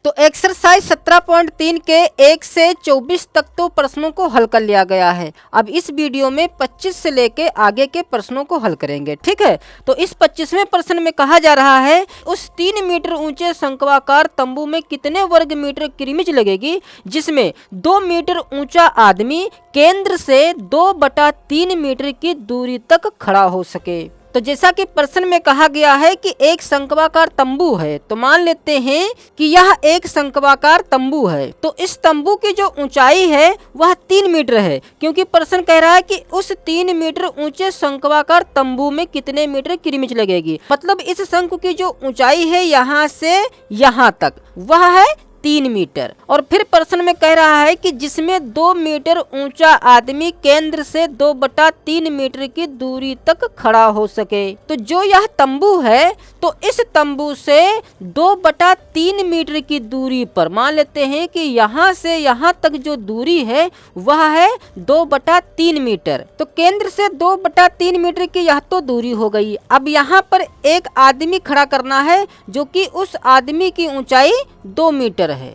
तो एक्सरसाइज 17.3 के 1 से 24 तक तो प्रश्नों को हल कर लिया गया है। अब इस वीडियो में 25 से लेके आगे के प्रश्नों को हल करेंगे, ठीक है। तो इस 25वें प्रश्न में कहा जा रहा है उस 3 मीटर ऊंचे शंक्वाकार तंबू में कितने वर्ग मीटर किरमिच लगेगी जिसमें 2 मीटर ऊंचा आदमी केंद्र से 2/3 मीटर की दूरी तक खड़ा हो सके। तो जैसा कि प्रश्न में कहा गया है कि एक शंक्वाकार तंबू है, तो मान लेते हैं कि यह एक शंक्वाकार तंबू है। तो इस तंबू की जो ऊंचाई है वह 3 मीटर है, क्योंकि प्रश्न कह रहा है कि उस 3 मीटर ऊंचे शंक्वाकार तंबू में कितने मीटर किरमिच लगेगी। मतलब इस शंकु की जो ऊंचाई है यहाँ से यहाँ तक वह है 3 मीटर। और फिर प्रश्न में कह रहा है कि जिसमें 2 मीटर ऊंचा आदमी केंद्र से 2/3 मीटर की दूरी तक खड़ा हो सके। तो जो यह तंबू है तो इस तंबू से 2/3 मीटर की दूरी पर मान लेते हैं कि यहाँ से यहाँ तक जो दूरी है वह है 2/3 मीटर। तो केंद्र से 2/3 मीटर की यह तो दूरी हो गई। अब यहाँ पर एक आदमी खड़ा करना है जो कि उस आदमी की ऊंचाई 2 मीटर है।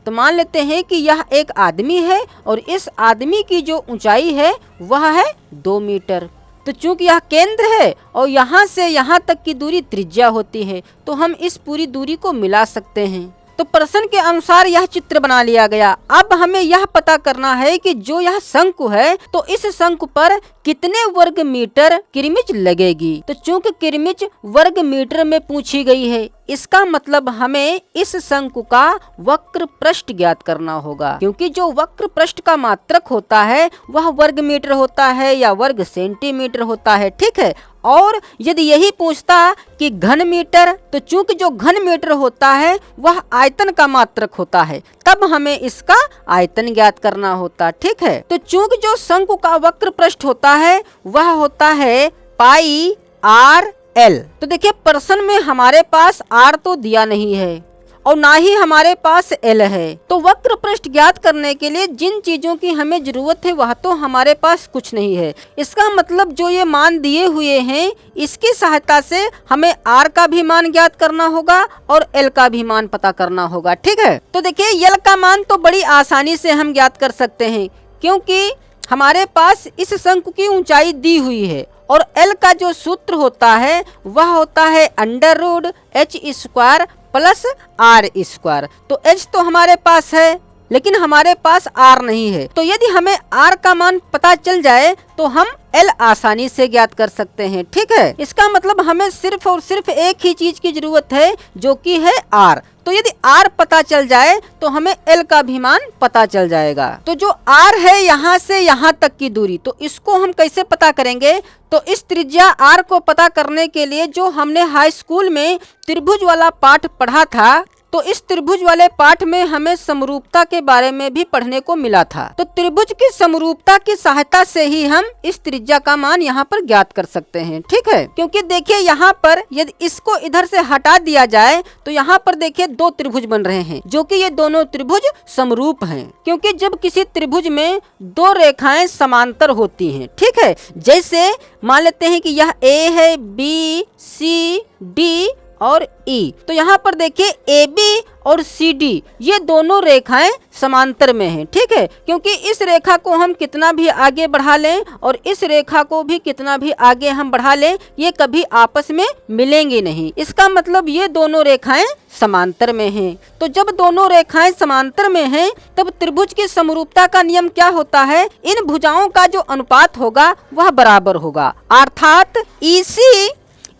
तो मान लेते हैं कि यह एक आदमी है और इस आदमी की जो ऊंचाई है वह है 2 मीटर। तो चूंकि यह केंद्र है और यहाँ से यहाँ तक की दूरी त्रिज्या होती है, तो हम इस पूरी दूरी को मिला सकते हैं। तो प्रश्न के अनुसार यह चित्र बना लिया गया। अब हमें यह पता करना है कि जो यह शंकु है तो इस शंकु पर कितने वर्ग मीटर किरमिच लगेगी। तो चूंकि किरमिच वर्ग मीटर में पूछी गई है, इसका मतलब हमें इस शंकु का वक्र पृष्ठ ज्ञात करना होगा, क्योंकि जो वक्र पृष्ठ का मात्रक होता है वह वर्ग मीटर होता है या वर्ग सेंटीमीटर होता है, ठीक है। और यदि यही पूछता कि घन मीटर, तो चूंकि जो घन मीटर होता है वह आयतन का मात्रक होता है, तब हमें इसका आयतन ज्ञात करना होता, ठीक है। तो चूंकि जो शंकु का वक्र पृष्ठ होता है वह होता है पाई आर एल। तो देखिए प्रश्न में हमारे पास आर तो दिया नहीं है और ना ही हमारे पास एल है। तो वक्र पृष्ठ ज्ञात करने के लिए जिन चीजों की हमें जरूरत है वह तो हमारे पास कुछ नहीं है। इसका मतलब जो ये मान दिए हुए हैं इसकी सहायता से हमें आर का भी मान ज्ञात करना होगा और एल का भी मान पता करना होगा, ठीक है। तो देखिए एल का मान तो बड़ी आसानी से हम ज्ञात कर सकते हैं, क्योंकि हमारे पास इस शंकु की ऊंचाई दी हुई है और एल का जो सूत्र होता है वह होता है √h² प्लस r²। तो h तो हमारे पास है लेकिन हमारे पास r नहीं है। तो यदि हमें r का मान पता चल जाए तो हम l आसानी से ज्ञात कर सकते हैं, ठीक है। इसका मतलब हमें सिर्फ और सिर्फ एक ही चीज की जरूरत है जो कि है r। तो यदि r पता चल जाए तो हमें l का भी मान पता चल जाएगा। तो जो r है यहाँ से यहाँ तक की दूरी, तो इसको हम कैसे पता करेंगे। तो इस त्रिज्या r को पता करने के लिए जो हमने हाई स्कूल में त्रिभुज वाला पाठ पढ़ा था, तो इस त्रिभुज वाले पाठ में हमें समरूपता के बारे में भी पढ़ने को मिला था। तो त्रिभुज की समरूपता की सहायता से ही हम इस त्रिज्या का मान यहाँ पर ज्ञात कर सकते हैं, ठीक है। क्योंकि देखिए यहाँ पर यदि इसको इधर से हटा दिया जाए तो यहाँ पर देखिए 2 त्रिभुज बन रहे हैं, जो कि ये दोनों त्रिभुज समरूप हैं। क्योंकि जब किसी त्रिभुज में 2 रेखाएं समांतर होती हैं, ठीक है, जैसे मान लेते हैं कि यह ए है, बी, सी, डी और ई। तो यहाँ पर देखिए ए बी और सी डी ये दोनों रेखाएं समांतर में हैं, ठीक है। क्योंकि इस रेखा को हम कितना भी आगे बढ़ा लें और इस रेखा को भी कितना भी आगे हम बढ़ा लें, ये कभी आपस में मिलेंगी नहीं। इसका मतलब ये दोनों रेखाएं समांतर में हैं। तो जब दोनों रेखाएं समांतर में हैं तब त्रिभुज की समरूपता का नियम क्या होता है, इन भुजाओं का जो अनुपात होगा वह बराबर होगा। अर्थात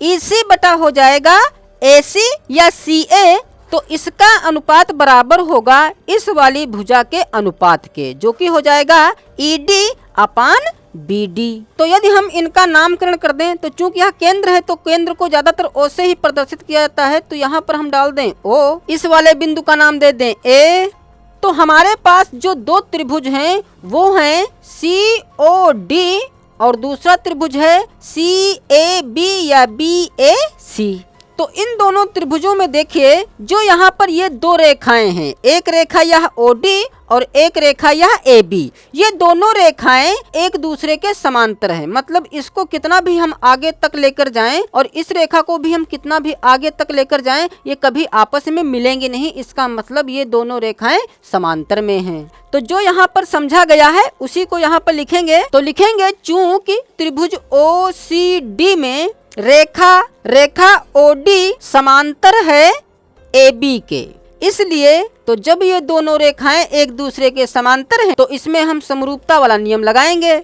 EC बटा हो जाएगा AC या CA। तो इसका अनुपात बराबर होगा इस वाली भुजा के अनुपात के, जो कि हो जाएगा ED अपान BD। तो यदि हम इनका नामकरण कर दें तो चूंकि यह केंद्र है तो केंद्र को ज्यादातर O से ही प्रदर्शित किया जाता है, तो यहाँ पर हम डाल दें O, इस वाले बिंदु का नाम दे दें A। तो हमारे पास जो 2 त्रिभुज हैं वो हैं COD और दूसरा त्रिभुज है CAB या BAC। तो इन दोनों त्रिभुजों में देखिए जो यहाँ पर ये दो रेखाएं हैं, एक रेखा यह ओडी और एक रेखा यह ए बी, ये दोनों रेखाएं एक दूसरे के समांतर हैं। मतलब इसको कितना भी हम आगे तक लेकर जाएं और इस रेखा को भी हम कितना भी आगे तक लेकर जाएं, ये कभी आपस में मिलेंगे नहीं। इसका मतलब ये दोनों रेखाएं समांतर में हैं। तो जो यहाँ पर समझा गया है उसी को यहाँ पर लिखेंगे। तो लिखेंगे चूंकि त्रिभुज ओ सी डी में रेखा ओडी समांतर है ए बी के, इसलिए तो जब ये दोनों रेखाएं एक दूसरे के समांतर हैं तो इसमें हम समरूपता वाला नियम लगाएंगे।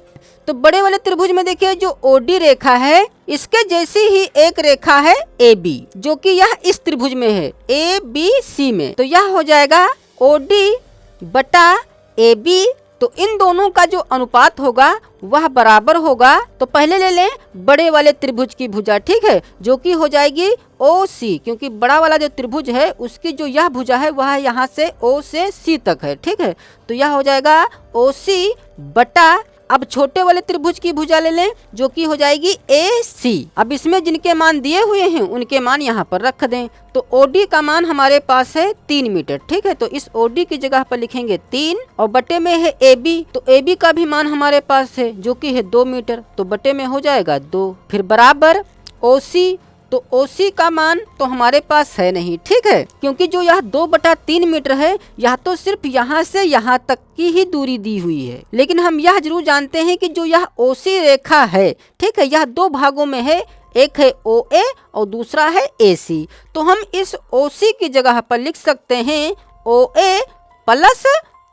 तो बड़े वाले त्रिभुज में देखिए जो ओडी रेखा है इसके जैसी ही एक रेखा है ए बी, जो कि यह इस त्रिभुज में है ए बी सी में। तो यह हो जाएगा ओडी बटा ए बी। तो इन दोनों का जो अनुपात होगा वह बराबर होगा। तो पहले ले लें बड़े वाले त्रिभुज की भुजा, ठीक है, जो कि हो जाएगी ओ सी, क्योंकि बड़ा वाला जो त्रिभुज है उसकी जो यह भुजा है वह यहाँ से ओ से सी तक है, ठीक है। तो यह हो जाएगा ओ सी बटा, अब छोटे वाले त्रिभुज की भुजा ले लें जो कि हो जाएगी ए सी। अब इसमें जिनके मान दिए हुए हैं उनके मान यहाँ पर रख दें। तो ओडी का मान हमारे पास है 3 मीटर, ठीक है। तो इस ओडी की जगह पर लिखेंगे 3 और बटे में है ए बी। तो ए बी का भी मान हमारे पास है जो कि है 2 मीटर, तो बटे में हो जाएगा 2। फिर बराबर ओ सी। तो OC का मान तो हमारे पास है नहीं, ठीक है, क्योंकि जो यह 2/3 मीटर है यह तो सिर्फ यहाँ से यहाँ तक की ही दूरी दी हुई है। लेकिन हम यह जरूर जानते हैं कि जो यह OC रेखा है, ठीक है, यह 2 भागों में है, एक है OA और दूसरा है AC। तो हम इस OC की जगह पर लिख सकते हैं OA प्लस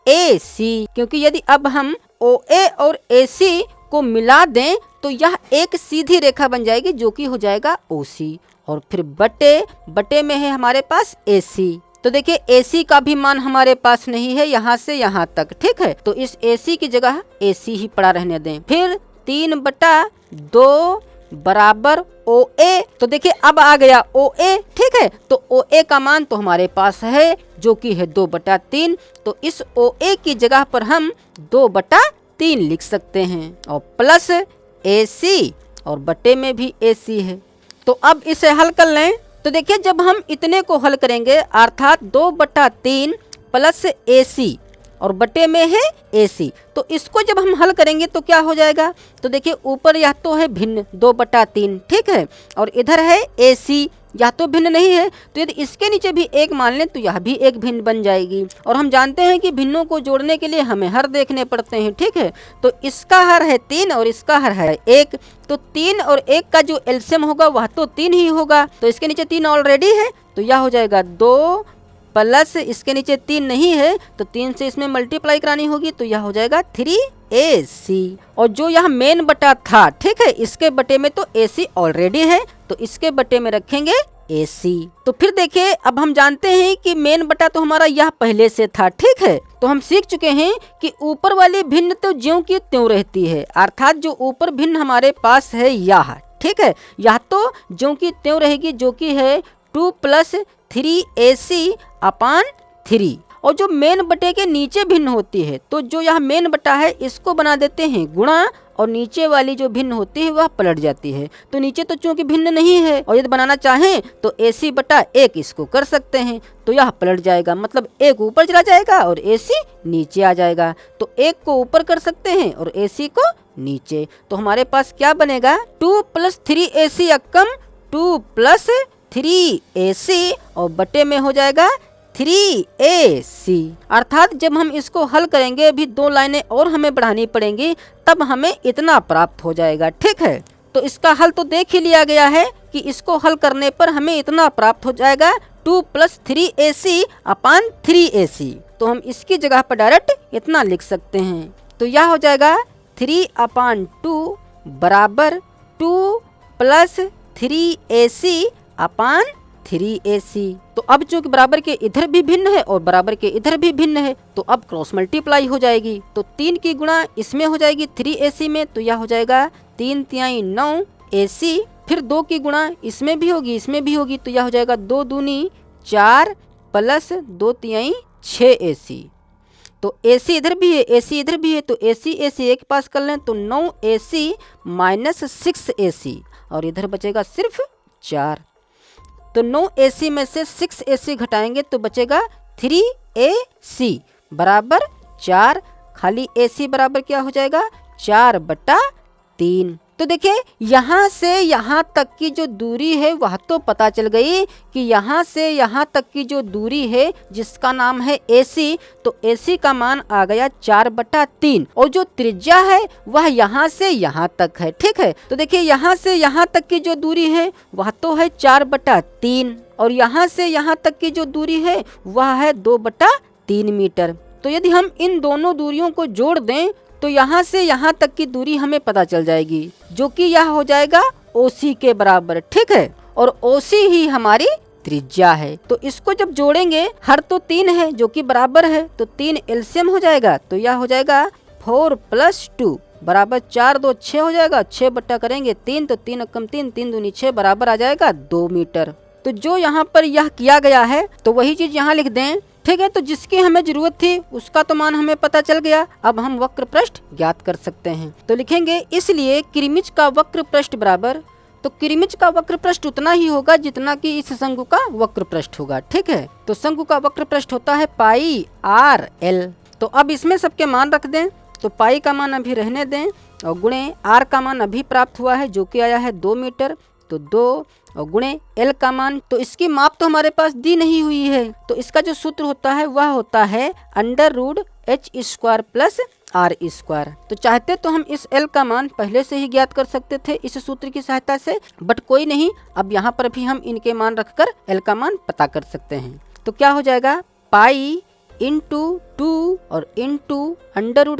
AC, क्योंकि यदि अब हम OA और AC को मिला दें तो यह एक सीधी रेखा बन जाएगी जो कि हो जाएगा OC। और फिर बटे में है हमारे पास AC। तो देखिए AC का भी मान हमारे पास नहीं है यहाँ से यहाँ तक, ठीक है। तो इस AC की जगह AC ही पड़ा रहने दें। फिर 3/2 बराबर OA। तो देखिए अब आ गया OA, ठीक है। तो OA का मान तो हमारे पास है जो कि है 2/3। तो इस OA की जगह पर हम 2/3 लिख सकते हैं और प्लस AC और बटे में भी AC है। तो अब इसे हल कर लें। तो देखिए जब हम इतने को हल करेंगे अर्थात 2/3 प्लस AC और बटे में है AC, तो इसको जब हम हल करेंगे तो क्या हो जाएगा। तो देखिए ऊपर यह तो है भिन्न 2/3, ठीक है, और इधर है AC, यह तो भिन्न नहीं है। तो यदि इसके नीचे भी एक मान लें तो यह भी एक भिन्न बन जाएगी। और हम जानते हैं कि भिन्नों को जोड़ने के लिए हमें हर देखने पड़ते हैं, ठीक है। तो इसका हर है 3 और इसका हर है 1। तो 3 और 1 का जो एलसीएम होगा वह तो 3 ही होगा। तो इसके नीचे 3 ऑलरेडी है तो यह हो जाएगा 2 प्लस इसके नीचे 3 नहीं है तो 3 से इसमें मल्टीप्लाई करानी होगी तो यह हो जाएगा 3AC। और जो यह मेन बटा था, ठीक है, इसके बटे में तो AC ऑलरेडी है तो इसके बटे में रखेंगे AC। तो फिर देखिए अब हम जानते हैं कि मेन बटा तो हमारा यह पहले से था, ठीक है। तो हम सीख चुके हैं कि ऊपर वाली भिन्न तो ज्यों की त्यों रहती है, अर्थात जो ऊपर भिन्न हमारे पास है यह, ठीक है, यह तो ज्यों की त्यों रहेगी जो कि है 2 + 3AC/3। और जो मेन बटे के नीचे भिन्न होती है तो जो यह मेन बटा है इसको बना देते हैं गुणा और नीचे वाली जो भिन्न होती है वह पलट जाती है। तो नीचे तो चूंकि भिन्न नहीं है और यदि बनाना चाहें तो AC/1 इसको कर सकते हैं तो यह पलट जाएगा, मतलब 1 ऊपर चला जाएगा और AC नीचे आ जाएगा। तो 1 को ऊपर कर सकते हैं और AC को नीचे। तो हमारे पास क्या बनेगा 2 + 3AC 2 + 3AC और बटे में हो जाएगा 3AC। अर्थात जब हम इसको हल करेंगे अभी 2 लाइनें और हमें बढ़ानी पड़ेंगी तब हमें इतना प्राप्त हो जाएगा, ठीक है। तो इसका हल तो देख ही लिया गया है कि इसको हल करने पर हमें इतना प्राप्त हो जाएगा 2 + 3AC/3AC। तो हम इसकी जगह पर डायरेक्ट इतना लिख सकते हैं। तो यह हो जाएगा 3/2 बराबर 2 + 3AC/3AC। तो अब चूंकि बराबर के इधर भी भिन्न है और बराबर के इधर भी भिन्न है तो अब क्रॉस मल्टीप्लाई हो जाएगी। तो 3 की गुणा इसमें हो जाएगी 3AC में तो यह हो जाएगा 3 × 9 AC। फिर 2 की गुणा इसमें भी होगी इसमें भी होगी तो यह हो जाएगा 2 दूनी 4 + 2 × 6 AC। तो AC इधर भी है AC इधर भी है तो AC एक पास कर लें तो 9AC - 6AC और इधर बचेगा सिर्फ 4। तो 9 AC में से 6 AC घटाएंगे तो बचेगा 3 AC बराबर 4। खाली AC बराबर क्या हो जाएगा 4/3। तो देखिए यहाँ से यहाँ तक की जो दूरी है वह तो पता चल गई कि यहाँ से यहाँ तक की जो दूरी है जिसका नाम है AC, तो AC का मान आ गया 4/3 और जो त्रिज्या है वह यहाँ से यहाँ तक है। ठीक है, तो देखिए यहाँ से यहाँ तक की जो दूरी है वह तो है 4/3 और यहाँ से यहाँ तक की जो दूरी है वह है 2/3 मीटर। तो यदि हम इन दोनों दूरियों को जोड़ दें तो यहाँ से यहाँ तक की दूरी हमें पता चल जाएगी, जो कि यह हो जाएगा OC के बराबर। ठीक है, और OC ही हमारी त्रिज्या है। तो इसको जब जोड़ेंगे, हर तो 3 है जो कि बराबर है, तो 3 एलसीएम हो जाएगा, तो यह हो जाएगा 4 + 2 बराबर 4 2 6 हो जाएगा। 6 बट्टा करेंगे 3, तो 3 × 3 3 दूनी 6 बराबर आ जाएगा 2 मीटर। तो जो यहाँ पर यह किया गया है तो वही चीज यहाँ लिख दें। ठीक है, तो जिसकी हमें जरूरत थी उसका तो मान हमें पता चल गया। अब हम वक्र पृष्ठ ज्ञात कर सकते हैं। तो लिखेंगे इसलिए कृमिज का वक्र पृष्ठ बराबर, तो कृमिज का वक्र पृष्ठ उतना ही होगा जितना कि इस शंकु का वक्र पृष्ठ होगा। ठीक है, तो शंकु का वक्र पृष्ठ होता है πr_l। तो अब इसमें सबके मान रख दें, तो पाई का मान अभी रहने दें और गुणे r का मान अभी प्राप्त हुआ है जो कि आया है 2 मीटर, तो 2 और गुणे l का मान, तो इसकी माप तो हमारे पास दी नहीं हुई है, तो इसका जो सूत्र होता है वह होता है √h² + r²। तो चाहते तो हम इस l का मान पहले से ही ज्ञात कर सकते थे इस सूत्र की सहायता से, बट कोई नहीं, अब यहाँ पर भी हम इनके मान रखकर l का मान पता कर सकते हैं। तो क्या हो जाएगा पाई × 2 और ×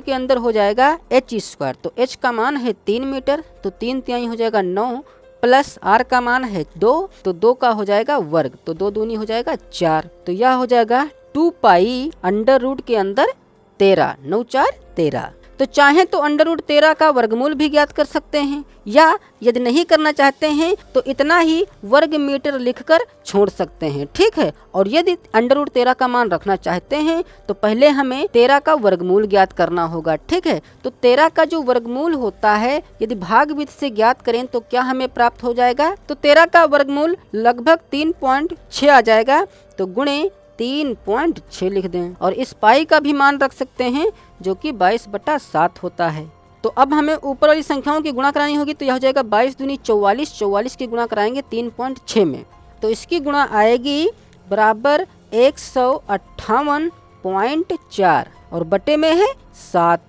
के अंदर हो जाएगा h²। तो h का मान है 3 मीटर, तो 3 तिहाई हो जाएगा 9 प्लस r का मान है 2, तो 2 का हो जाएगा वर्ग, तो 2 दूनी हो जाएगा 4। तो यह हो जाएगा 2π √ के अंदर 13, 9 4 13। तो चाहे तो √13 का वर्गमूल भी ज्ञात कर सकते हैं, या यदि नहीं करना चाहते हैं तो इतना ही वर्ग मीटर लिखकर छोड़ सकते हैं। ठीक है, और यदि √13 का मान रखना चाहते हैं तो पहले हमें 13 का वर्गमूल ज्ञात करना होगा। ठीक है, तो 13 का जो वर्गमूल होता है यदि भागविधि से ज्ञात करें तो क्या हमें प्राप्त हो जाएगा, तो 13 का वर्गमूल लगभग 3.6 आ जाएगा, तो गुणे 3.6 लिख दें और इस पाई का भी मान रख सकते हैं जो कि 22/7 होता है। तो अब हमें ऊपर वाली संख्याओं की गुणा करानी होगी, तो यह हो जाएगा 22 दूनी 44, 44 की गुणा कराएंगे 3.6 में, तो इसकी गुणा आएगी बराबर 158.4 और बटे में है 7।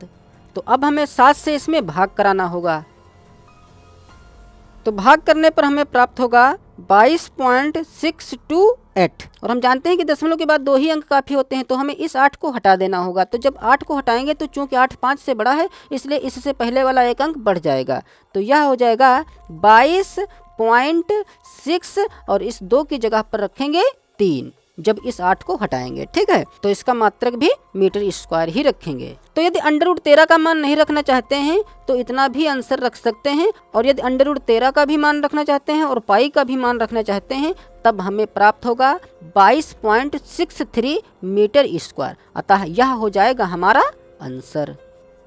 तो अब हमें 7 से इसमें भाग कराना होगा, तो भाग करने पर हमें प्राप्त होगा 22.628 और हम जानते हैं कि दशमलव के बाद 2 ही अंक काफ़ी होते हैं, तो हमें इस 8 को हटा देना होगा। तो जब 8 को हटाएंगे तो चूंकि 8 5 से बड़ा है इसलिए इससे पहले वाला एक अंक बढ़ जाएगा, तो यह हो जाएगा 22.6 और इस 2 की जगह पर रखेंगे 3 जब इस 8 को हटाएंगे। ठीक है, तो इसका मात्रक भी मीटर² ही रखेंगे। तो यदि √13 का मान नहीं रखना चाहते हैं तो इतना भी आंसर रख सकते हैं, और यदि √13 का भी मान रखना चाहते हैं और पाई का भी मान रखना चाहते हैं तब हमें प्राप्त होगा 22.63 मीटर²। अतः यह हो जाएगा हमारा आंसर।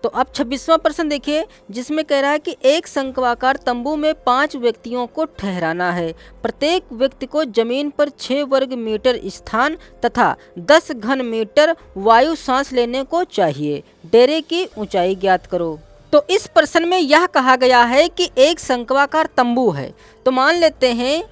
तो अब 26वां प्रश्न देखिए, जिसमें कह रहा है कि एक शंक्वाकार तंबू में 5 व्यक्तियों को ठहराना है। प्रत्येक व्यक्ति को जमीन पर 6 वर्ग मीटर स्थान तथा 10 घन मीटर वायु सांस लेने को चाहिए। डेरे की ऊंचाई ज्ञात करो। तो इस प्रश्न में यह कहा गया है कि एक शंक्वाकार तंबू है, तो मान लेते हैं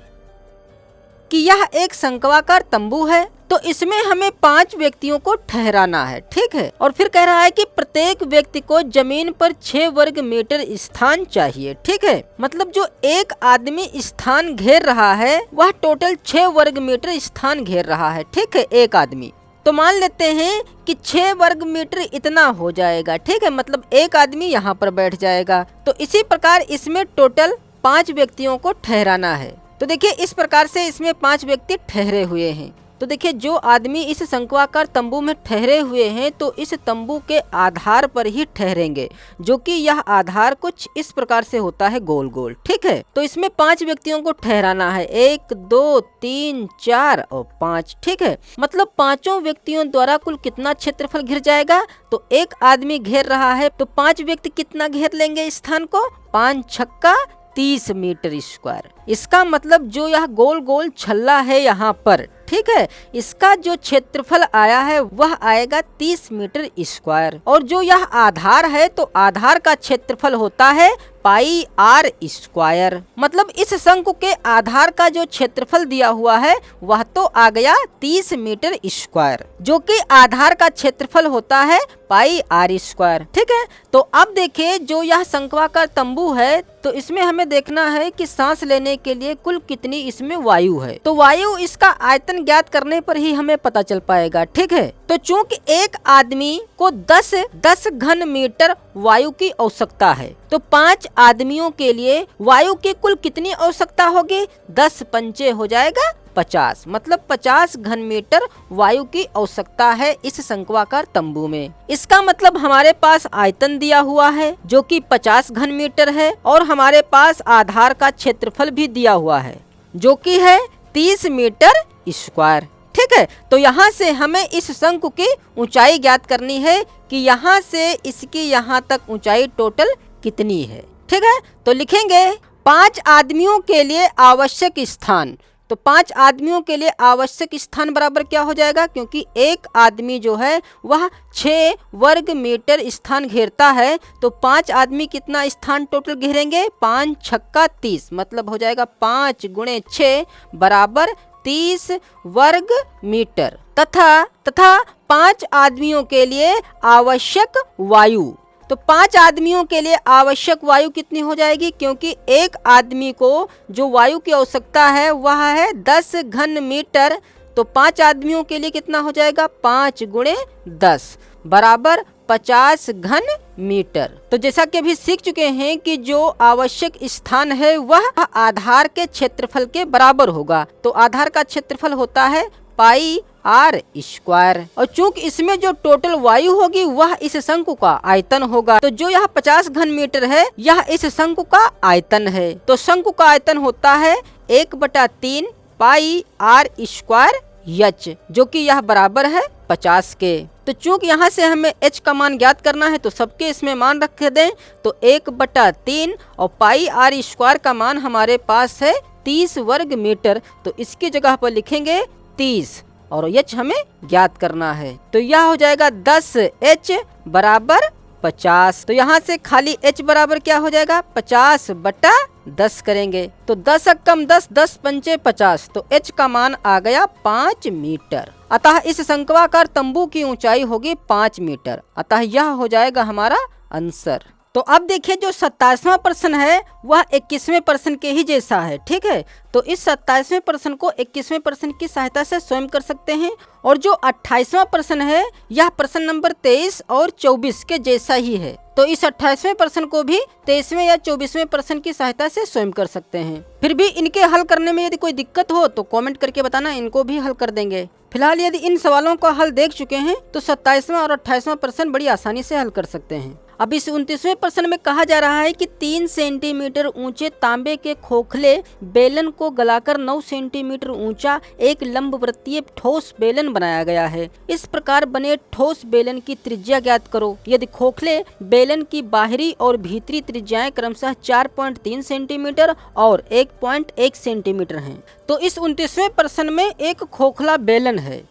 कि यह एक शंक्वाकार तंबू है, तो इसमें हमें 5 व्यक्तियों को ठहराना है। ठीक है, और फिर कह रहा है कि प्रत्येक व्यक्ति को जमीन पर 6 वर्ग मीटर स्थान चाहिए। ठीक है, मतलब जो एक आदमी स्थान घेर रहा है वह टोटल 6 वर्ग मीटर स्थान घेर रहा है। ठीक है, एक आदमी, तो मान लेते हैं कि 6 वर्ग मीटर इतना हो जाएगा। ठीक है, मतलब एक आदमी यहाँ पर बैठ जाएगा। तो इसी प्रकार इसमें टोटल 5 व्यक्तियों को ठहराना है। तो देखिए इस प्रकार से इसमें 5 व्यक्ति ठहरे हुए हैं। तो देखिए जो आदमी इस शंक्वाकार तंबू में ठहरे हुए हैं तो इस तंबू के आधार पर ही ठहरेंगे, जो कि यह आधार कुछ इस प्रकार से होता है गोल गोल। ठीक है, तो इसमें 5 व्यक्तियों को ठहराना है, 1 2 3 4 और 5। ठीक है, मतलब 5 व्यक्तियों द्वारा कुल कितना क्षेत्रफल घिर जाएगा, तो एक आदमी घेर रहा है तो 5 व्यक्ति कितना घेर लेंगे स्थान को, 5 छक्का 30 मीटर स्क्वायर। इसका मतलब जो यह गोल गोल छल्ला है यहाँ पर, ठीक है, इसका जो क्षेत्रफल आया है वह आएगा 30 मीटर स्क्वायर। और जो यह आधार है तो आधार का क्षेत्रफल होता है पाई आर स्क्वायर। मतलब इस शंकु के आधार का जो क्षेत्रफल दिया हुआ है वह तो आ गया 30 मीटर स्क्वायर, जो कि आधार का क्षेत्रफल होता है पाई आर स्क्वायर। ठीक है, तो अब देखिए जो यह शंक्वाकार तंबू है तो इसमें हमें देखना है कि सांस लेने के लिए कुल कितनी इसमें वायु है। तो वायु इसका आयतन ज्ञात करने पर ही हमें पता चल पाएगा। ठीक है, तो चूंकि एक आदमी को 10 घन मीटर वायु की आवश्यकता है तो 5 आदमियों के लिए वायु की कुल कितनी आवश्यकता होगी? 10 पंचे हो जाएगा 50, मतलब 50 घन मीटर वायु की आवश्यकता है इस शंक्वाकार तंबू में। इसका मतलब हमारे पास आयतन दिया हुआ है जो कि 50 घन मीटर है और हमारे पास आधार का क्षेत्रफल भी दिया हुआ है जो कि है 30 मीटर स्क्वायर। ठीक है, तो यहाँ से हमें इस शंकु की ऊंचाई ज्ञात करनी है कि यहाँ से इसकी यहाँ तक ऊंचाई टोटल कितनी है। ठीक है, तो लिखेंगे 5 आदमियों के लिए आवश्यक स्थान। तो 5 आदमियों के लिए आवश्यक स्थान बराबर क्या हो जाएगा? क्योंकि एक आदमी जो है वह 6 वर्ग मीटर स्थान घेरता है तो 5 आदमी कितना स्थान टोटल घेरेंगे? 5 छक्का 30, मतलब हो जाएगा 5 गुणे 6 बराबर 30 वर्ग मीटर। तथा 5 आदमियों के लिए आवश्यक वायु, तो 5 आदमियों के लिए आवश्यक वायु कितनी हो जाएगी? क्योंकि एक आदमी को जो वायु की आवश्यकता है वह है 10 घन मीटर, तो 5 आदमियों के लिए कितना हो जाएगा? 5 गुणे 10 बराबर 50 घन मीटर। तो जैसा कि अभी सीख चुके हैं कि जो आवश्यक स्थान है वह आधार के क्षेत्रफल के बराबर होगा। तो आधार का क्षेत्रफल होता है पाई आर स्क्वायर, और चूंकि इसमें जो टोटल वायु होगी वह इस शंकु का आयतन होगा। तो जो यह 50 घन मीटर है यह इस शंकु का आयतन है। तो शंकु का आयतन होता है 1/3 पाई आर स्क्वायर एच, जो कि यह बराबर है 50 के। तो चूंकि यहाँ से हमें h का मान ज्ञात करना है तो सबके इसमें मान रख दें। तो 1/3 और पाई आर स्क्वायर का मान हमारे पास है 30 वर्ग मीटर, तो इसकी जगह पर लिखेंगे 30 और h हमें ज्ञात करना है। तो यह हो जाएगा 10h बराबर 50। तो यहाँ से खाली h बराबर क्या हो जाएगा? 50/10 करेंगे तो 10 कम 10, 10 पंचे 50, तो h का मान आ गया 5 मीटर। अतः इस शंक्वाकार तंबू की ऊंचाई होगी 5 मीटर। अतः यह हो जाएगा हमारा आंसर। तो अब देखिए जो 27वां प्रश्न है वह 21वें प्रश्न के ही जैसा है। ठीक है, तो इस 27वें प्रश्न को 21वें प्रश्न की सहायता से स्वयं कर सकते हैं। और जो 28वां प्रश्न है यह प्रश्न नंबर 23 और 24 के जैसा ही है। तो इस 28वें प्रश्न को भी 23वें या 24वें प्रश्न की सहायता से स्वयं कर सकते हैं। फिर भी इनके हल करने में यदि कोई दिक्कत हो तो कमेंट करके बताना, इनको भी हल कर देंगे। फिलहाल यदि इन सवालों का हल देख चुके हैं तो 27वां और 28वां प्रश्न बड़ी आसानी से हल कर सकते हैं। अब इस 29वें प्रश्न में कहा जा रहा है कि 3 सेंटीमीटर ऊंचे तांबे के खोखले बेलन को गलाकर 9 सेंटीमीटर ऊंचा एक लंबवृत्तीय ठोस बेलन बनाया गया है। इस प्रकार बने ठोस बेलन की त्रिज्या ज्ञात करो। यदि खोखले बेलन की बाहरी और भीतरी त्रिज्याएं क्रमशः 4.3 सेंटीमीटर और 1.1 सेंटीमीटर हैं। तो इस 29वें प्रश्न में एक खोखला बेलन है।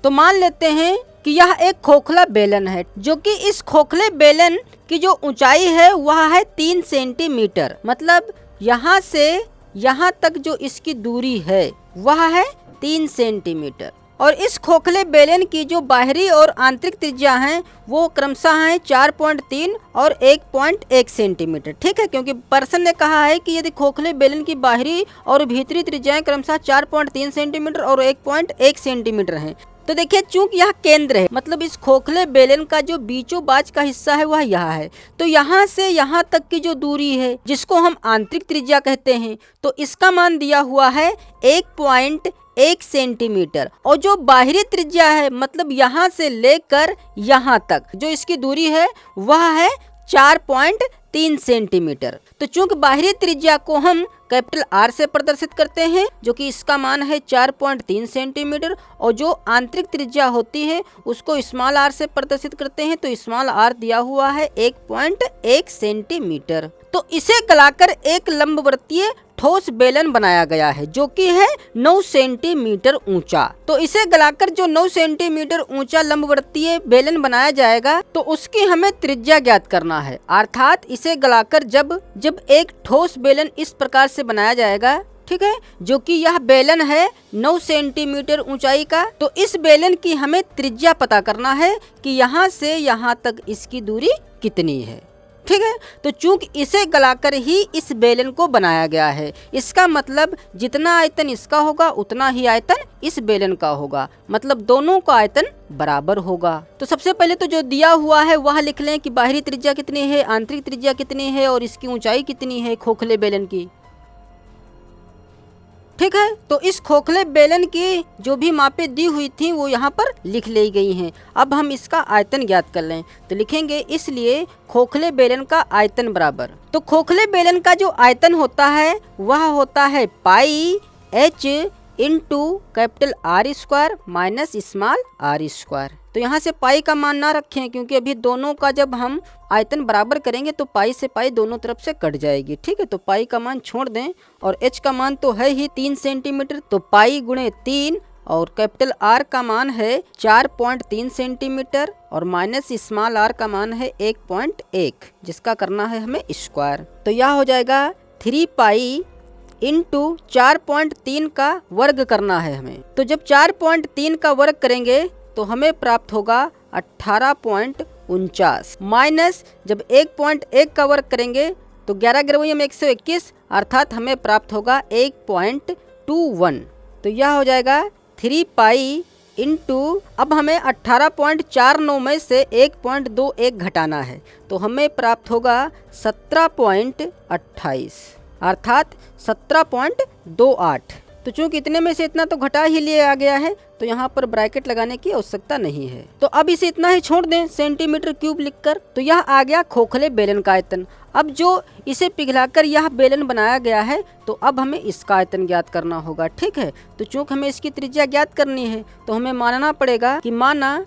तो मान लेते हैं कि यह एक खोखला बेलन है जो कि इस खोखले बेलन की जो ऊंचाई है वह है 3 सेंटीमीटर, मतलब यहाँ से यहाँ तक जो इसकी दूरी है वह है 3 सेंटीमीटर। और इस खोखले बेलन की जो बाहरी और आंतरिक त्रिज्या हैं वो क्रमशः हैं 4.3 और 1.1 सेंटीमीटर। ठीक है, क्योंकि प्रश्न ने कहा है कि यदि खोखले बेलन की बाहरी और भीतरी त्रिज्याएं क्रमशः 4.3 सेंटीमीटर और 1.1 सेंटीमीटर हैं। तो देखिए चूंकि यह केंद्र है, मतलब इस खोखले बेलन का जो बीचों बाच का हिस्सा है वह यहाँ है। तो यहाँ से यहाँ तक की जो दूरी है जिसको हम आंतरिक त्रिज्या कहते हैं, तो इसका मान दिया हुआ है 1.1 सेंटीमीटर। और जो बाहरी त्रिज्या है, मतलब यहाँ से लेकर यहाँ तक जो इसकी दूरी है वह है 3 सेंटीमीटर। तो चूंकि बाहरी त्रिज्या को हम कैपिटल आर से प्रदर्शित करते हैं जो कि इसका मान है 4.3 सेंटीमीटर, और जो आंतरिक त्रिज्या होती है उसको स्मॉल आर से प्रदर्शित करते हैं, तो स्मॉल आर दिया हुआ है 1.1 सेंटीमीटर। तो इसे गलाकर एक लंबवृत्तीय ठोस बेलन बनाया गया है जो कि है 9 सेंटीमीटर ऊंचा। तो इसे गलाकर जो 9 सेंटीमीटर ऊंचा लंबवृत्तीय बेलन बनाया जाएगा तो उसकी हमें त्रिज्या ज्ञात करना है। अर्थात इसे गलाकर जब एक ठोस बेलन इस प्रकार से बनाया जाएगा, ठीक है, जो कि यह बेलन है 9 सेंटीमीटर ऊंचाई का, तो इस बेलन की हमें त्रिज्या पता करना है कि यहाँ से यहाँ तक इसकी दूरी कितनी है। ठीक है, तो चूंकि इसे गलाकर ही इस बेलन को बनाया गया है, इसका मतलब जितना आयतन इसका होगा उतना ही आयतन इस बेलन का होगा, मतलब दोनों का आयतन बराबर होगा। तो सबसे पहले तो जो दिया हुआ है वह लिख लें कि बाहरी त्रिज्या कितनी है, आंतरिक त्रिज्या कितनी है और इसकी ऊंचाई कितनी है खोखले बेलन की। ठीक है, तो इस खोखले बेलन की जो भी मापें दी हुई थी वो यहाँ पर लिख ली गई हैं। अब हम इसका आयतन ज्ञात कर लें, तो लिखेंगे इसलिए खोखले बेलन का आयतन बराबर, तो खोखले बेलन का जो आयतन होता है वह होता है pi h into capital R square minus small R square. तो यहाँ से पाई का मान ना रखें क्योंकि अभी दोनों का जब हम आयतन बराबर करेंगे तो पाई से पाई दोनों तरफ से कट जाएगी। ठीक है, तो पाई का मान छोड़ दें और h का मान तो है ही 3 सेंटीमीटर, तो पाई गुणे 3 और कैपिटल आर का मान है 4.3 सेंटीमीटर और माइनस स्मॉल आर का मान है 1.1 जिसका करना है हमें स्क्वायर। तो यह हो जाएगा 3 पाई इंटू 4.3 का वर्ग करना है हमें। तो जब 4.3 का वर्ग करेंगे तो हमें प्राप्त होगा 18.49 माइनस जब 1.1 का वर्ग करेंगे तो 11 × 121 अर्थात हमें प्राप्त होगा 1.21। तो यह हो जाएगा 3 पाई इंटू, अब हमें 18.49 में से 1.21 घटाना है तो हमें प्राप्त होगा 17.28 अर्थात 17.28। तो चूंकि इतने में से इतना तो घटा ही लिया गया है तो यहाँ पर ब्रैकेट लगाने की आवश्यकता नहीं है। तो अब इसे इतना ही छोड़ दें सेंटीमीटर क्यूब लिखकर। तो यह आ गया खोखले बेलन का आयतन। अब जो इसे पिघलाकर यह बेलन बनाया गया है तो अब हमें इसका आयतन ज्ञात करना होगा। ठीक है, तो चूंकि हमें इसकी त्रिज्या ज्ञात करनी है तो हमें मानना पड़ेगा कि माना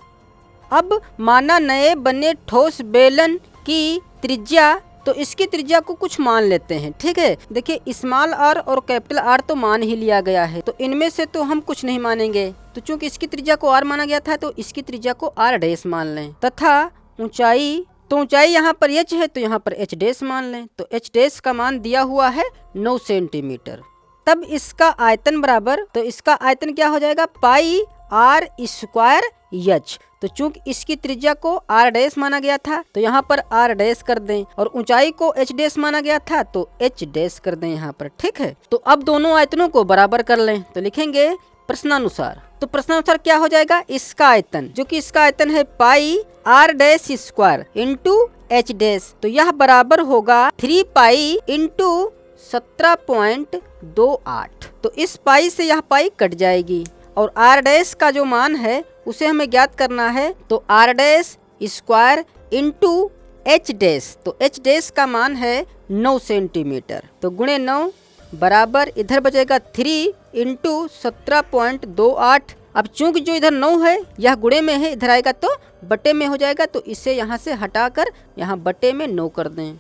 नए बने ठोस बेलन की त्रिज्या, तो इसकी त्रिज्या को कुछ मान लेते हैं। ठीक है, देखिए स्मॉल आर और कैपिटल आर तो मान ही लिया गया है, तो इनमें से तो हम कुछ नहीं मानेंगे। तो चूंकि इसकी त्रिज्या को आर माना गया था तो इसकी त्रिज्या को आर डैश मान लें, तथा ऊंचाई, तो ऊंचाई यहाँ पर h है तो यहाँ पर h डैश मान लें। तो h डैश का मान दिया हुआ है 9 सेंटीमीटर। तब इसका आयतन बराबर, तो इसका आयतन क्या हो जाएगा पाई आर स्क्वायर h। तो चूंकि इसकी त्रिज्या को आर डैश माना गया था तो यहाँ पर आर डैश कर दें और ऊंचाई को h डैश माना गया था तो h डैश कर दें यहाँ पर। ठीक है, तो अब दोनों आयतनों को बराबर कर लें तो लिखेंगे प्रश्नानुसार। तो प्रश्नानुसार क्या हो जाएगा, इसका आयतन, जो कि इसका आयतन है pi R dash square into h dash, तो यह बराबर होगा 3 पाई इंटू 17.28। तो इस पाई से यह पाई कट जाएगी और आर डैश का जो मान है उसे हमें ज्ञात करना है। तो R dash square into H dash, तो एच डैश का मान है 9 सेंटीमीटर, तो गुणे 9 बराबर इधर बचेगा 3 इंटू 17.28। अब चूंकि जो इधर 9 है यह गुणे में है, इधर आएगा तो बटे में हो जाएगा, तो इसे यहाँ से हटाकर यहाँ बटे में 9 कर दें।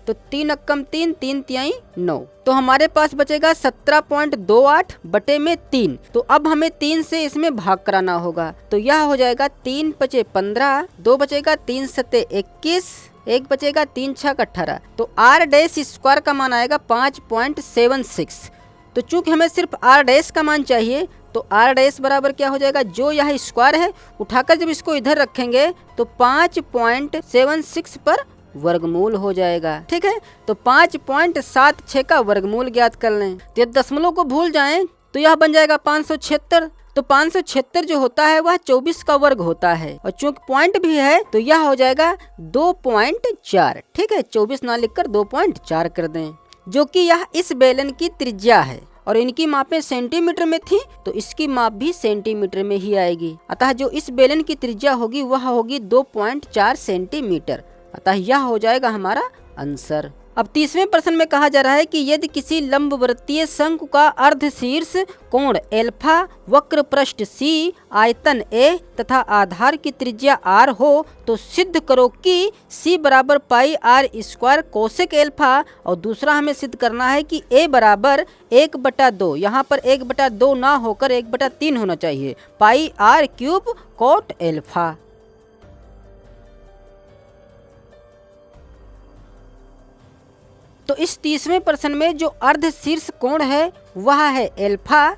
तो 3 अक्कम 3, 3 तिहाई 9, तो हमारे पास बचेगा 17.28 बटे में 3। तो अब हमें 3 से इसमें भाग कराना होगा, तो यह हो जाएगा 3 बचे 15, 2 बचेगा 3 सते 21, 1 बचेगा 3 छक 18। तो आर डैश स्क्वायर का मान आएगा 5.76। तो चूंकि हमें सिर्फ आर डैश का मान चाहिए तो आर डैश बराबर क्या हो जाएगा, जो यह स्क्वायर है उठाकर जब इसको इधर रखेंगे तो 5.76 पर वर्गमूल हो जाएगा। ठीक है, तो 5.76 का वर्गमूल ज्ञात कर लें। तो दशमलव को भूल जाएं तो यह बन जाएगा 576। तो 576 जो होता है वह 24 का वर्ग होता है और चूंकि पॉइंट भी है तो यह हो जाएगा 2.4। ठीक है, 24 ना लिखकर 2.4 कर दें, जो कि यह इस बेलन की त्रिज्या है और इनकी मापें सेंटीमीटर में थी तो इसकी माप भी सेंटीमीटर में ही आएगी। अतः जो इस बेलन की त्रिज्या होगी वह होगी 2.4 सेंटीमीटर। अतः यह हो जाएगा हमारा आंसर। अब 30वें प्रश्न में कहा जा रहा है कि यदि किसी लंबवृत्तीय शंकु का अर्धशीर्ष कोण एल्फा, वक्र पृष्ठ सी, आयतन ए तथा आधार की त्रिज्या आर हो तो सिद्ध करो कि सी बराबर पाई आर स्क्वायर कोसेक एल्फा, और दूसरा हमें सिद्ध करना है कि ए बराबर 1/2, यहाँ पर 1/2 ना होकर 1/3 होना चाहिए, पाई आर क्यूब कोट एल्फा। तो इस 30वें प्रश्न में जो अर्धशीर्ष कोण है वह है एल्फा,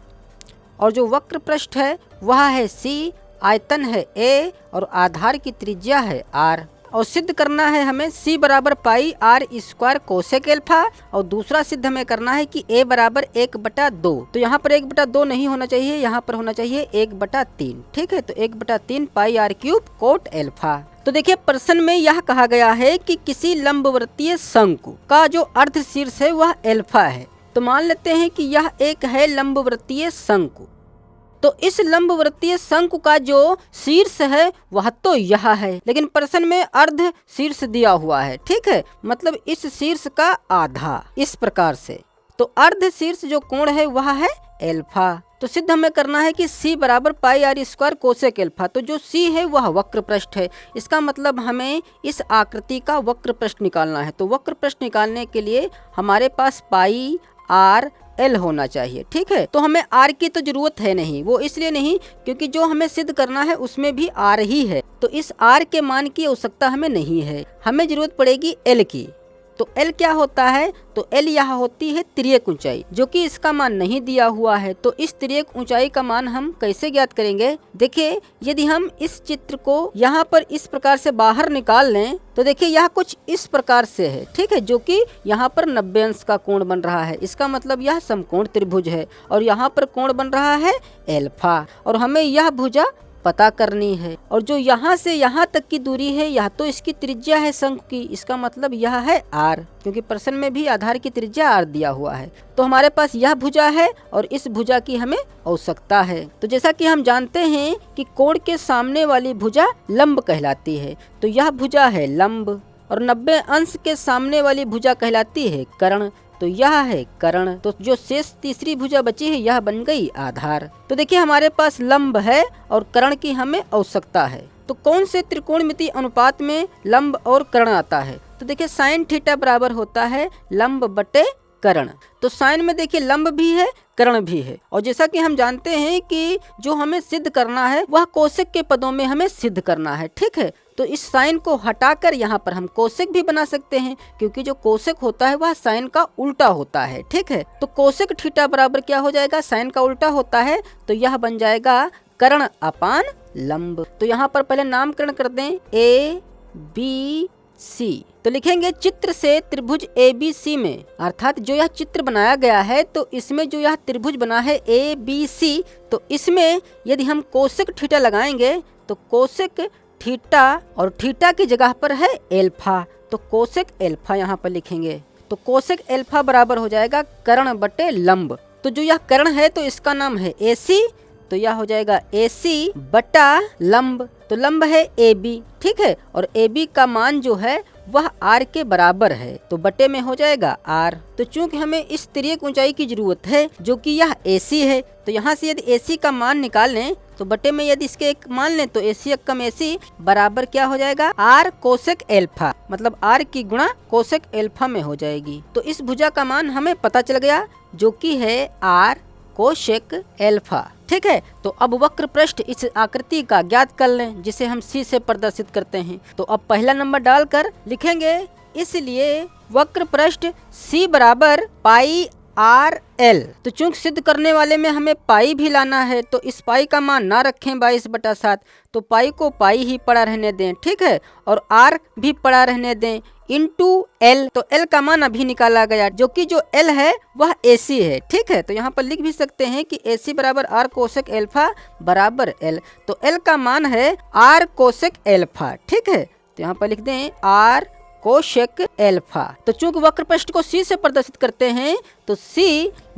और जो वक्र पृष्ठ है वह है सी, आयतन है ए और आधार की त्रिज्या है आर। और सिद्ध करना है हमें सी बराबर पाई आर स्क्वायर कोसेक एल्फा, और दूसरा सिद्ध हमें करना है कि ए बराबर 1/2। तो यहाँ पर 1/2 नहीं होना चाहिए, यहाँ पर होना चाहिए 1/3। ठीक है, तो 1/3 पाई आर क्यूब कोट एल्फा। तो देखिए प्रश्न में यह कहा गया है कि किसी लंबवृत्तीय शंकु का जो अर्धशीर्ष है वह एल्फा है। तो मान लेते हैं कि यह एक है लंबवृत्तीय शंकु। तो इस लंबवृत्तीय शंकु का जो शीर्ष है वह तो यह है, लेकिन प्रश्न में अर्ध शीर्ष दिया हुआ है। ठीक है, मतलब इस शीर्ष का आधा, इस प्रकार से। तो अर्ध शीर्ष जो कोण है वह है एल्फा। तो सिद्ध हमें करना है कि c बराबर पाई आर स्क्वायर कोसेक एल्फा। तो जो c है वह वक्र पृष्ठ है, इसका मतलब हमें इस आकृति का वक्र पृष्ठ निकालना है। तो वक्र पृष्ठ निकालने के लिए हमारे पास पाई आर एल होना चाहिए। ठीक है, तो हमें आर की तो जरूरत है नहीं, वो इसलिए नहीं क्योंकि जो हमें सिद्ध करना है उसमें भी आर ही है। तो इस आर के मान की आवश्यकता हमें नहीं है, हमें जरूरत पड़ेगी एल की। तो एल क्या होता है? तो एल यहाँ होती है तिर्यक ऊंचाई, जो कि इसका मान नहीं दिया हुआ है। तो इस तिर्यक ऊंचाई का मान हम कैसे ज्ञात करेंगे? देखिए, यदि हम इस चित्र को यहाँ पर इस प्रकार से बाहर निकाल लें तो देखिए यह कुछ इस प्रकार से है। ठीक है, जो कि यहाँ पर 90 अंश का कोण बन रहा है। इसका मतलब यह समकोण त्रिभुज है और यहाँ पर कोण बन रहा है एल्फा, और हमें यह भुजा पता करनी है। और जो यहाँ से यहाँ तक की दूरी है यह तो इसकी त्रिज्या है शंकु की, इसका मतलब यह है आर, क्योंकि प्रश्न में भी आधार की त्रिज्या आर दिया हुआ है। तो हमारे पास यह भुजा है और इस भुजा की हमें आवश्यकता है। तो जैसा कि हम जानते हैं कि कोण के सामने वाली भुजा लंब कहलाती है, तो यह भुजा है लंब, और 90 अंश के सामने वाली भुजा कहलाती है कर्ण, तो यह है कर्ण। तो जो शेष तीसरी भुजा बची है यह बन गई आधार। तो देखिए हमारे पास लंब है और कर्ण की हमें आवश्यकता है। तो कौन से त्रिकोणमितीय अनुपात में लंब और कर्ण आता है? तो देखिए साइन थीटा बराबर होता है लंब बटे कर्ण। तो साइन में देखिए लंब भी है कर्ण भी है, और जैसा कि हम जानते हैं कि जो हमें सिद्ध करना है वह कोसेक के पदों में हमें सिद्ध करना है। ठीक है, तो इस साइन को हटाकर यहाँ पर हम कोसेक भी बना सकते हैं, क्योंकि जो कोसेक होता है वह साइन का उल्टा होता है। ठीक है, तो कोसेक थीटा बराबर क्या हो जाएगा? साइन का उल्टा होता है, तो यह बन जाएगा कर्ण अपान लंब। तो यहाँ पर पहले नामकरण कर दें ए बी सी। तो लिखेंगे चित्र से त्रिभुज ABC में, अर्थात जो यह चित्र बनाया गया है तो इसमें जो यह त्रिभुज बना है ABC, तो इसमें यदि हम कोसेक थीटा लगाएंगे तो कोसेक थीटा, और थीटा की जगह पर है एल्फा, तो कोसेक एल्फा यहाँ पर लिखेंगे। तो कोसेक एल्फा बराबर हो जाएगा कर्ण बटे लंब। तो जो यह कर्ण है तो इसका नाम है AC, तो यह हो जाएगा AC बटा लंब। तो लंब है AB। ठीक है, और AB का मान जो है वह R के बराबर है, तो बटे में हो जाएगा R। तो चूंकि हमें इस तिर्यक ऊंचाई की जरूरत है जो कि यह AC है, तो यहाँ से यदि AC का मान निकाल लें तो बटे में यदि इसके एक मान लें तो AC कम AC बराबर क्या हो जाएगा? R कोसेक एल्फा, मतलब R की गुणा कोसेक एल्फा में हो जाएगी। तो इस भुजा का मान हमें पता चल गया जो कि है R कोसेक एल्फा। ठीक है, तो अब वक्र पृष्ठ इस आकृति का ज्ञात कर लें जिसे हम C से प्रदर्शित करते हैं। तो अब पहला नंबर डालकर लिखेंगे, इसलिए वक्र पृष्ठ C बराबर पाई आर एल। तो चूंकि सिद्ध करने वाले में हमें पाई भी लाना है, तो इस पाई का मान ना रखें 22/7, तो पाई को पाई ही पड़ा रहने दें। ठीक है, और आर भी पड़ा रहने दें इंटू एल। तो एल का मान अभी निकाला गया, जो कि जो एल है वह AC है। ठीक है, तो यहाँ पर लिख भी सकते हैं कि AC बराबर R कोसेक एल्फा बराबर एल। तो एल का मान है R कोसेक एल्फा। ठीक है, तो यहाँ पर लिख दें R कोसेक एल्फा। तो चूंकि वक्र पृष्ठ को C से प्रदर्शित करते हैं तो C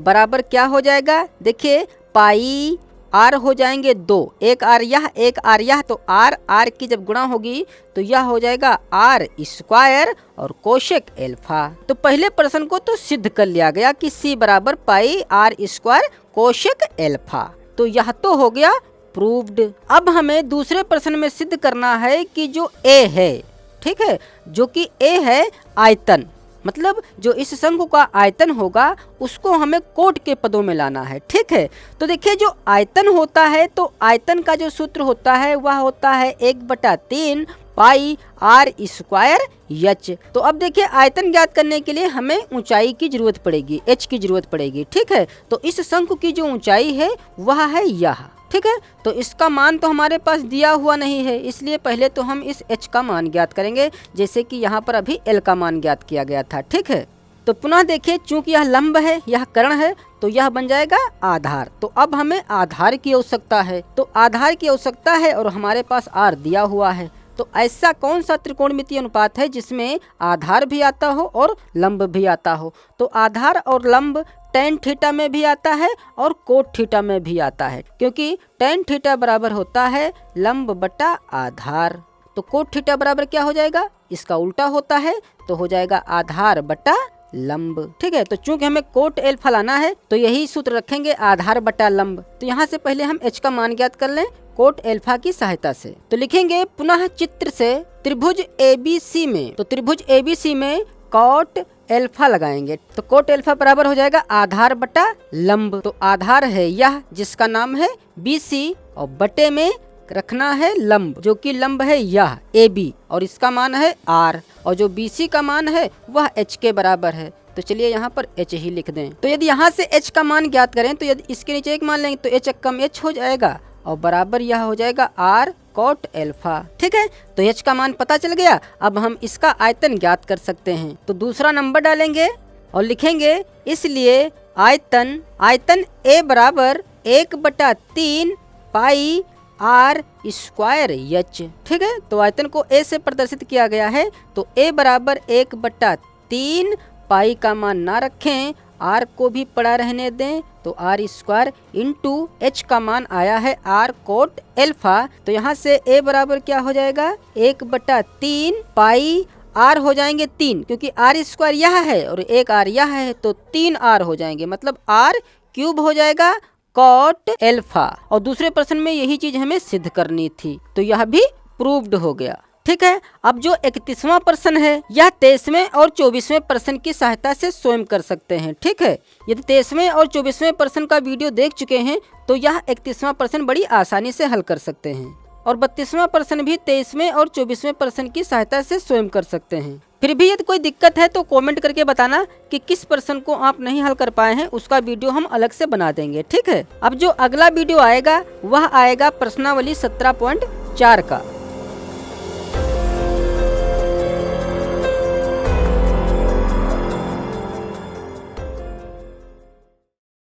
बराबर क्या हो जाएगा? देखिए पाई आर हो जाएंगे 2, एक आर यह एक आर यह, तो आर की जब गुणा होगी तो यह हो जाएगा आर स्क्वायर और कोशेक एल्फा। तो पहले प्रश्न को तो सिद्ध कर लिया गया कि सी बराबर पाई आर स्क्वायर कोशेक एल्फा, तो यह तो हो गया प्रूव्ड। अब हमें दूसरे प्रश्न में सिद्ध करना है कि जो ए है, ठीक है, जो कि ए है आयतन, मतलब जो इस शंकु का आयतन होगा उसको हमें कोट के पदों में लाना है, ठीक है। तो देखिए जो आयतन होता है, तो आयतन का जो सूत्र होता है वह होता है 1/3 पाई आर स्क्वायर एच। तो अब देखिए आयतन ज्ञात करने के लिए हमें ऊंचाई की जरूरत पड़ेगी, एच की जरूरत पड़ेगी, ठीक है। तो इस शंकु की जो ऊंचाई है वह है यह, ठीक है। तो इसका मान तो हमारे पास दिया हुआ नहीं है, इसलिए पहले तो हम इस h का मान ज्ञात करेंगे, जैसे कि यहाँ पर अभी l का मान ज्ञात किया गया था, ठीक है। तो पुनः देखिए चूंकि यह लंब है, यह कर्ण है, तो यह बन जाएगा आधार। तो अब हमें आधार की आवश्यकता है, तो आधार की आवश्यकता है और हमारे पास r दिया हुआ है। तो ऐसा कौन सा त्रिकोणमितीय अनुपात है जिसमें आधार भी आता हो और लंब भी आता हो? तो आधार और लंब tan थीटा में भी आता है और कोट थीटा में भी आता है, क्योंकि tan थीटा बराबर होता है लंब बटा आधार। तो कोट थीटा बराबर क्या हो जाएगा? इसका उल्टा होता है, तो हो जाएगा आधार बटा लंब, ठीक है। तो चूंकि हमें कोट एल्फा लाना है तो यही सूत्र रखेंगे, आधार बटा लंब। तो यहाँ से पहले हम h का मान ज्ञात कर लें कोट एल्फा की सहायता से। तो लिखेंगे पुनः चित्र से त्रिभुज ABC में, तो त्रिभुज ABC में कोट एल्फा लगाएंगे, तो कोट एल्फा बराबर हो जाएगा आधार बटा लंब। तो आधार है यह जिसका नाम है BC और बटे में रखना है लंब, जो कि लंब है यह AB और इसका मान है R, और जो BC का मान है वह H के बराबर है। तो चलिए यहाँ पर H ही लिख दें। तो यदि यहाँ से H का मान ज्ञात करें तो यदि इसके नीचे एक मान लेंगे तो H कम H हो जाएगा और बराबर यह हो जाएगा R कोट एल्फा, ठीक है। तो H का मान पता चल गया। अब हम इसका आयतन ज्ञात कर सकते हैं, तो दूसरा नंबर डालेंगे और लिखेंगे इसलिए आयतन A बराबर 1/3 पाई आर स्क्वायर एच, ठीक है। तो आयतन को A से प्रदर्शित किया गया है, तो A बराबर 1/3 पाई का मान ना रखें, R को भी पड़ा रहने दें, तो आर स्क्वायर इंटू H का मान आया है R कोट एल्फा। तो यहाँ से A बराबर क्या हो जाएगा 1/3 पाई R हो जाएंगे 3, क्योंकि R स्क्वायर यह है और एक R यह है, तो 3R हो जाएंगे, मतलब R क्यूब हो जाएगा कोट एल्फा। और दूसरे प्रश्न में यही चीज हमें सिद्ध करनी थी, तो यह भी प्रूव्ड हो गया, ठीक है। अब जो 31वां प्रश्न है यह 23वें और 24वें प्रश्न की सहायता से स्वयं कर सकते हैं, ठीक है। यदि 23वें और 24वें प्रश्न का वीडियो देख चुके हैं तो यह 31वां प्रश्न बड़ी आसानी से हल कर सकते हैं, और 32वां प्रश्न भी 23वें और 24वें प्रश्न की सहायता से स्वयं कर सकते हैं। फिर भी यदि कोई दिक्कत है तो कमेंट करके बताना कि किस प्रश्न को आप नहीं हल कर पाए हैं, उसका वीडियो हम अलग से बना देंगे, ठीक है। अब जो अगला वीडियो आएगा वह आएगा प्रश्नावली 17.4 का।